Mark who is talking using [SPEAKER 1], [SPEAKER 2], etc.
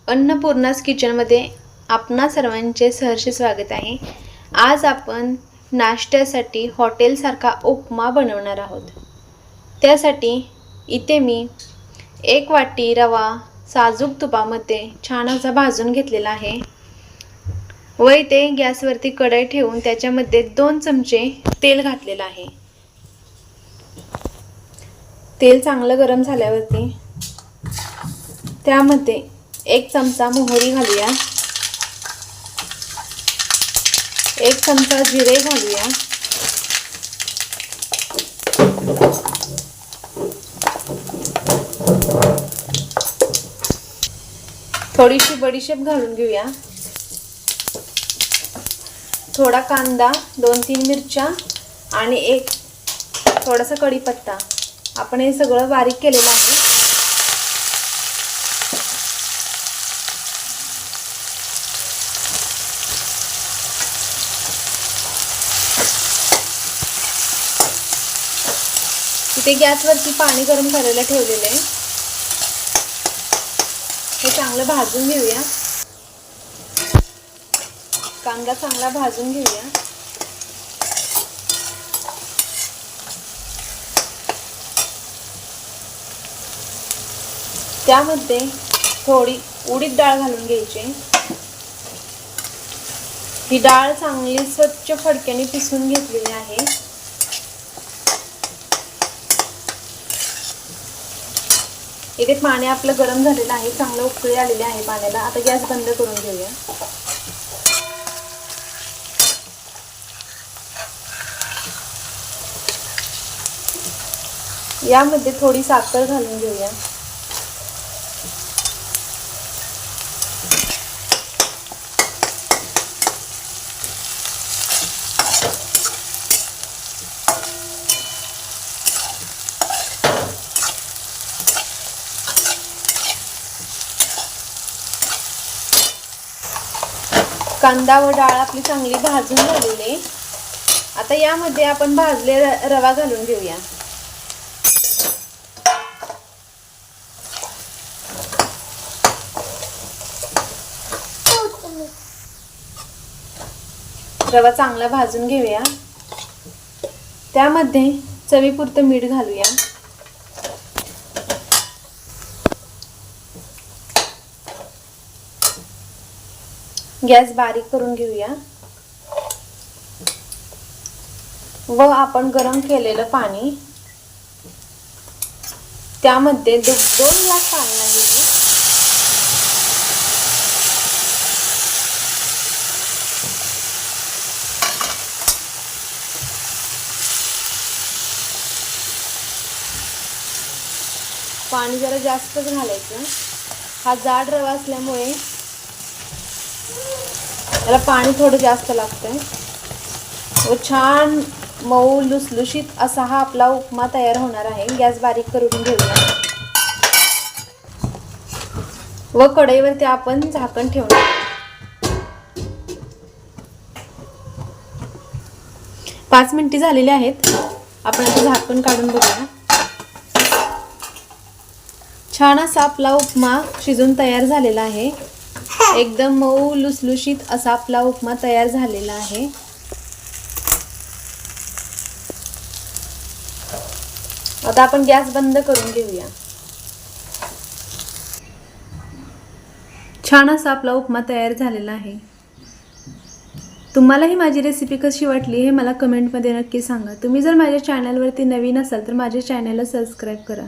[SPEAKER 1] अन्नपूर्णास किचनमध्ये आपणा सर्वांचे सहर्ष स्वागत आहे। आज आपण नाश्त्यासाठी हॉटेलसारखा उपमा बनवणार आहोत। त्यासाठी इथे मी 1 वाटी रवा साजूक तुपामध्ये छान असा भाजून घेतलेला आहे व इथे गॅसवरती कढई ठेवून त्याच्यामध्ये 2 चमचे तेल घातलेले आहे। तेल चांगलं गरम झाल्यावरती त्यामध्ये 1 चमचा मोहरी घालूया, 1 चमचा जिरे घालूया, थोडीशी बडीशेप घालून घेऊया, थोडा कांदा, 2-3 मिरच्या आणि एक थोडासा कढीपत्ता आपण हे सगळं बारीक केलेलं आहे। इथे गॅसवरती पाणी गरम करायला ठेवलेले आहे, हे चांगलं भाजून घेऊया। कांदा चांगला भाजून घेऊया। त्यामध्ये थोडी उडीद डाळ घालून घ्यायची। ही डाळ चांगली स्वच्छ फडक्याने पिसून घेतलेली आहे। इथे पाणी आपलं गरम झालेलं आहे, चांगलं उकळी आलेली आहे पाण्याला। आता गॅस बंद करून घेऊया। यामध्ये थोडी साखर घालून घेऊया। कांदा व डाळ आपली चांगली भाजून झालेली। आता यामध्ये आपण भाजलेला रवा घालून घेऊया। रवा चांगला भाजून घेऊया। त्यामध्ये चवीपुरतं मीठ घालूया। गॅस बारीक करून घेऊया व आपण गरम केलेलं पाणी त्यामध्ये 2 ग्लास पाणी घालूया। पाणी जरा जास्तच घालायचं, हा जाड रवा असल्यामुळे याला पाणी थोडं जास्त लागतंय व छान मऊ लुसलुशीत असा हा आपला उपमा तयार होणार आहे। गॅस बारीक करून घेऊया व कढईवरती आपण झाकण ठेवूया। 5 मिनिटे झालेली आहेत, आपण आता झाकण काढून बघूया। छान असा आपला उपमा शिजून तयार झालेला आहे। एकदम मऊ लुसलुशीत असा आपला उपमा तयार झालेला आहे। आता आपण गॅस बंद करून घेऊया। छान असा आपला उपमा तयार झालेला आहे। तुम्हाला ही माझी रेसिपी कशी वाटली हे मला कमेंटमध्ये नक्की सांगा। तुम्ही जर माझ्या चॅनलवरती नवीन असाल तर माझ्या चॅनलला सबस्क्राईब करा।